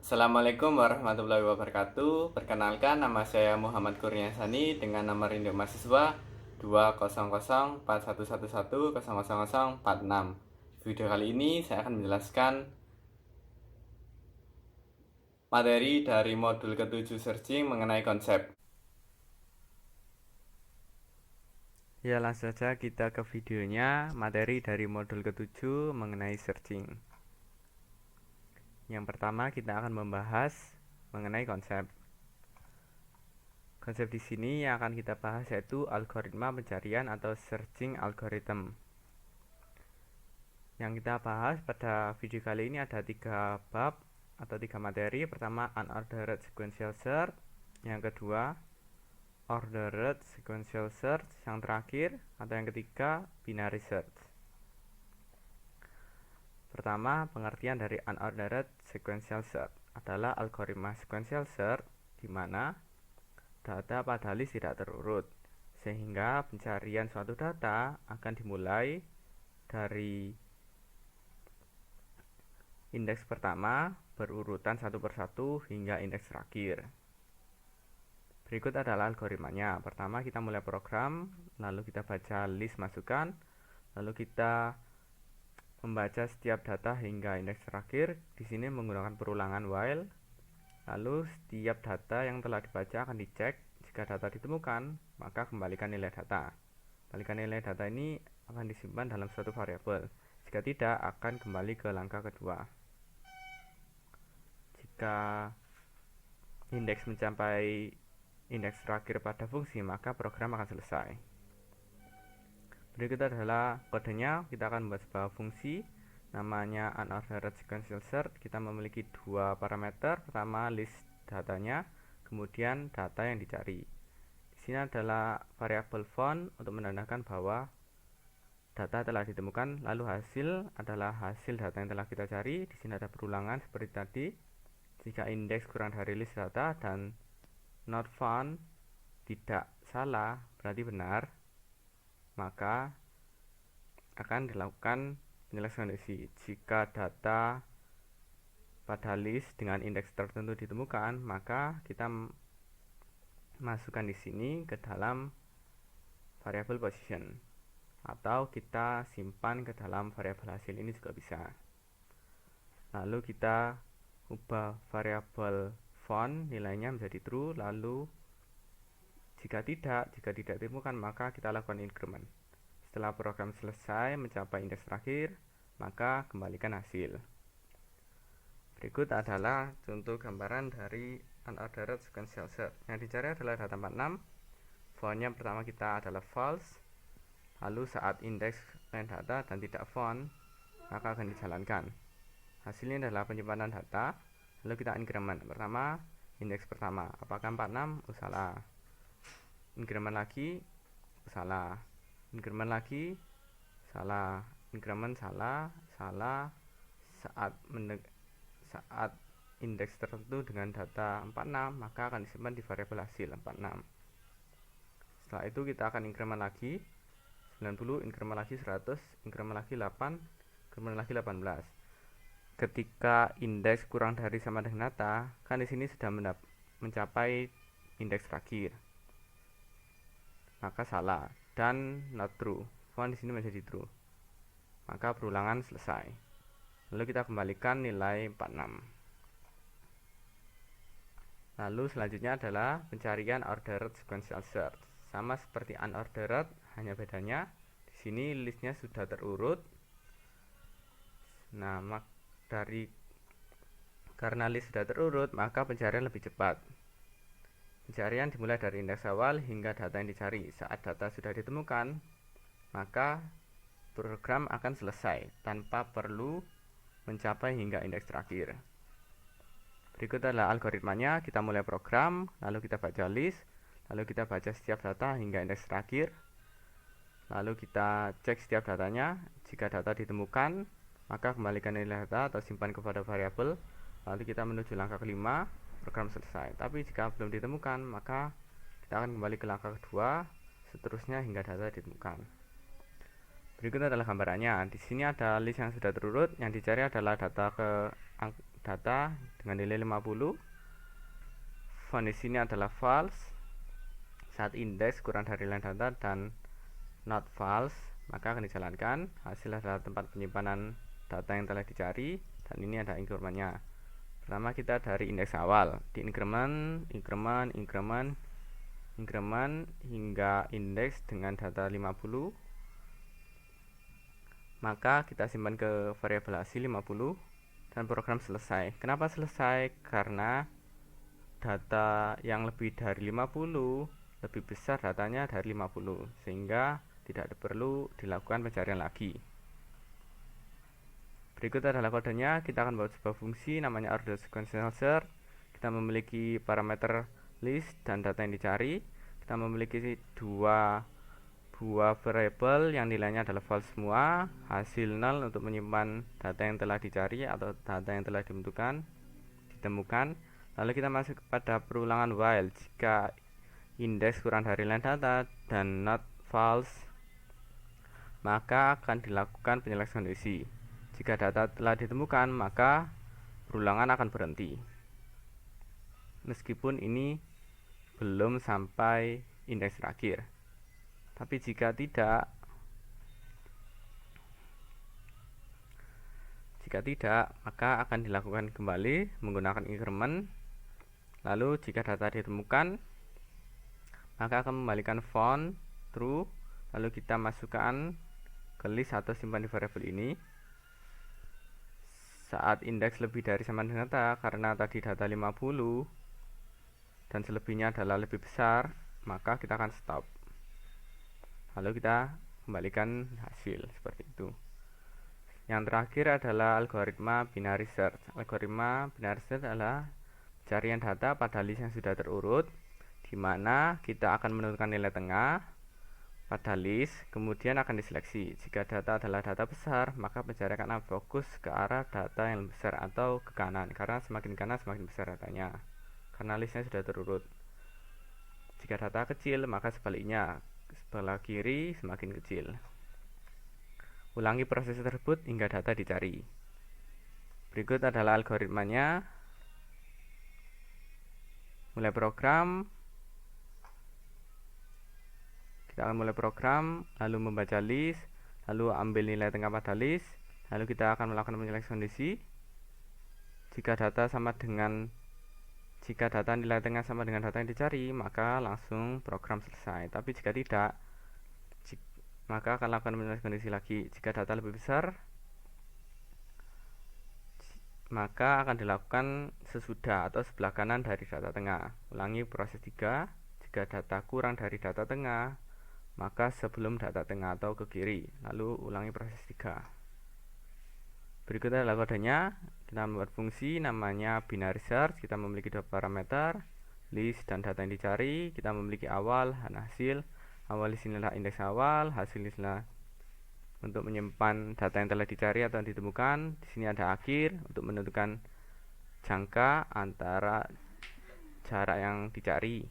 Assalamualaikum warahmatullahi wabarakatuh. Perkenalkan, nama saya Muhammad Kurniasani dengan nomor induk mahasiswa 2004111000046. Video kali ini saya akan menjelaskan materi dari modul ke-7 searching mengenai konsep. Ya, langsung saja kita ke videonya, materi dari modul ke-7 mengenai searching. Yang pertama kita akan membahas mengenai konsep. Konsep di sini yang akan kita bahas yaitu algoritma pencarian atau searching algorithm. Yang kita bahas pada video kali ini ada 3 bab atau 3 materi. Pertama, unordered sequential search. Yang kedua, ordered sequential search. Yang terakhir atau yang ketiga, binary search. Pertama, pengertian dari unordered sequential search adalah algoritma sequential search di mana data pada list tidak terurut, sehingga pencarian suatu data akan dimulai dari indeks pertama berurutan satu persatu hingga indeks terakhir. Berikut adalah algoritmanya. Pertama kita mulai program, lalu kita baca list masukan, lalu kita membaca setiap data hingga indeks terakhir. Di sini menggunakan perulangan while. Lalu setiap data yang telah dibaca akan dicek. Jika data ditemukan, maka kembalikan nilai data. Kembalikan nilai data ini akan disimpan dalam suatu variabel. Jika tidak, akan kembali ke langkah kedua. Jika indeks mencapai indeks terakhir pada fungsi, maka program akan selesai. Berikut adalah kodenya. Kita akan membuat sebuah fungsi namanya unordered sequential search. Kita memiliki 2 parameter. Pertama, list datanya, kemudian data yang dicari. Di sini adalah variabel font untuk menandakan bahwa data telah ditemukan, lalu hasil adalah hasil data yang telah kita cari. Di sini ada perulangan seperti tadi. Jika indeks kurang dari list data dan not found tidak salah, berarti benar, maka akan dilakukan penyelesaian kondisi. Jika data pada list dengan indeks tertentu ditemukan, maka kita masukkan di sini ke dalam variabel position, atau kita simpan ke dalam variabel hasil, ini juga bisa. Lalu kita ubah variabel font nilainya menjadi true, lalu jika tidak ditemukan, maka kita lakukan increment. Setelah program selesai mencapai indeks terakhir, maka kembalikan hasil. Berikut adalah contoh gambaran dari unordered sequential search. Yang dicari adalah data 46. Fontnya pertama kita adalah false. Lalu saat indeks lain data dan tidak found, maka akan dijalankan. Hasilnya adalah penyimpanan data. Lalu kita increment. Pertama, indeks pertama. Apakah 46? Oh, salah. Increment lagi, salah. Increment lagi, salah. Increment salah. Saat indeks tertentu dengan data 46, maka akan disimpan di variabel hasil 46. Setelah itu kita akan increment lagi 90, increment lagi 100, increment lagi 8, increment lagi 18. Ketika indeks kurang dari sama dengan data, kan di sini sudah mencapai indeks terakhir, maka salah dan not true. Font di sini menjadi true, maka perulangan selesai. Lalu kita kembalikan nilai 46. Lalu selanjutnya adalah pencarian ordered sequential search. Sama seperti unordered, hanya bedanya di sini listnya sudah terurut. Nah, karena list sudah terurut, maka pencarian lebih cepat. Pencarian dimulai dari indeks awal hingga data yang dicari. Saat data sudah ditemukan, maka program akan selesai tanpa perlu mencapai hingga indeks terakhir. Berikut adalah algoritmanya. Kita mulai program, lalu kita baca list, lalu kita baca setiap data hingga indeks terakhir, lalu kita cek setiap datanya. Jika data ditemukan, maka kembalikan nilai data atau simpan kepada variabel. Lalu kita menuju langkah kelima, program selesai. Tapi jika belum ditemukan, maka kita akan kembali ke langkah kedua, seterusnya hingga data ditemukan. Berikut adalah gambarannya. Di sini ada list yang sudah terurut. Yang dicari adalah data dengan nilai 50. Found di sini adalah false. Saat indeks kurang dari nilai data dan not false, maka akan dijalankan. Hasil adalah tempat penyimpanan data yang telah dicari, dan ini ada increment-nya. Pertama kita dari indeks awal, di increment hingga indeks dengan data 50. Maka kita simpan ke variabel hasil 50 dan program selesai. Kenapa selesai? Karena data yang lebih dari 50 lebih besar datanya dari 50, sehingga tidak perlu dilakukan pencarian lagi. Berikut adalah kodenya. Kita akan buat sebuah fungsi namanya order sequential search. Kita memiliki parameter list dan data yang dicari. Kita memiliki dua buah variabel yang nilainya adalah false semua, hasil null untuk menyimpan data yang telah dicari atau data yang telah ditemukan. Lalu kita masuk pada perulangan while. Jika indeks kurang dari nilai data dan not false, maka akan dilakukan penyelesaian kondisi. Jika data telah ditemukan, maka perulangan akan berhenti. Meskipun ini belum sampai indeks terakhir. Tapi jika tidak, maka akan dilakukan kembali menggunakan increment. Lalu jika data ditemukan, maka akan membalikan found true. Lalu kita masukkan ke list atau simpan di variabel ini. Saat indeks lebih dari sama dengan data, karena tadi data 50 dan selebihnya adalah lebih besar, maka kita akan stop. Lalu kita kembalikan hasil seperti itu. Yang terakhir adalah algoritma binary search. Algoritma binary search adalah pencarian data pada list yang sudah terurut, di mana kita akan menentukan nilai tengah pada list, kemudian akan diseleksi. Jika data adalah data besar, maka pencarian akan fokus ke arah data yang lebih besar atau ke kanan, karena semakin kanan semakin besar datanya, karena listnya sudah terurut. Jika data kecil, maka sebaliknya, sebelah kiri semakin kecil. Ulangi proses tersebut hingga data dicari. Berikut adalah algoritmanya. Mulai program. Kita akan mulai program, lalu membaca list, lalu ambil nilai tengah pada list, lalu kita akan melakukan penyelesaian kondisi. Jika data nilai tengah sama dengan data yang dicari, maka langsung program selesai. Tapi jika tidak, maka akan lakukan penyelesaian kondisi lagi. Jika data lebih besar, maka akan dilakukan sesudah atau sebelah kanan dari data tengah. Ulangi proses 3. Jika data kurang dari data tengah, maka sebelum data tengah atau ke kiri. Lalu ulangi proses 3. Berikutnya adalah kodenya. Kita membuat fungsi namanya binary search. Kita memiliki dua parameter, list dan data yang dicari. Kita memiliki awal dan hasil. Awal di sini adalah indeks awal, hasil di sini untuk menyimpan data yang telah dicari atau ditemukan. Di sini ada akhir untuk menentukan jangka antara jarak yang dicari.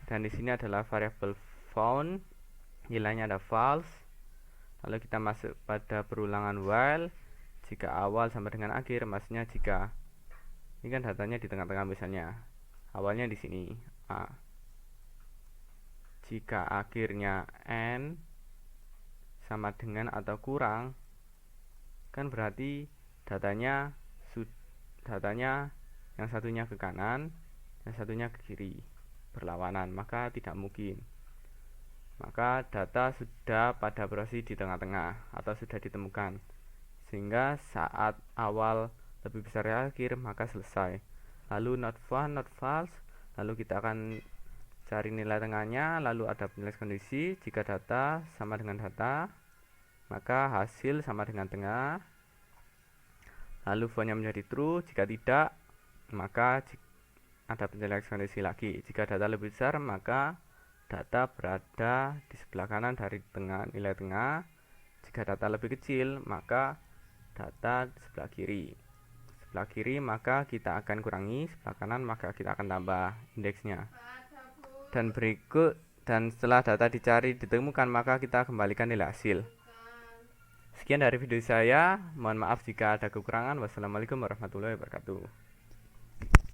Dan di sini adalah variabel found, nilainya ada false. Lalu kita masuk pada perulangan while. Jika awal sama dengan akhir, maksudnya jika ini kan datanya di tengah-tengah, misalnya awalnya di sini A. Jika akhirnya N sama dengan atau kurang, kan berarti datanya yang satunya ke kanan, yang satunya ke kiri, berlawanan, maka tidak mungkin. Maka data sudah pada posisi di tengah-tengah atau sudah ditemukan, sehingga saat awal lebih besar dari akhir, maka selesai. Lalu not found, not false. Lalu kita akan cari nilai tengahnya, lalu ada penyelesaian kondisi. Jika data sama dengan data, maka hasil sama dengan tengah. Lalu foundnya menjadi true. Jika tidak, maka ada penyelesaian kondisi lagi. Jika data lebih besar, maka data berada di sebelah kanan dari nilai tengah. Jika data lebih kecil, maka data di sebelah kiri. Sebelah kiri maka kita akan kurangi, sebelah kanan maka kita akan tambah indeksnya. Dan setelah data dicari ditemukan, maka kita kembalikan nilai hasil. Sekian dari video saya. Mohon maaf jika ada kekurangan. Wassalamualaikum warahmatullahi wabarakatuh.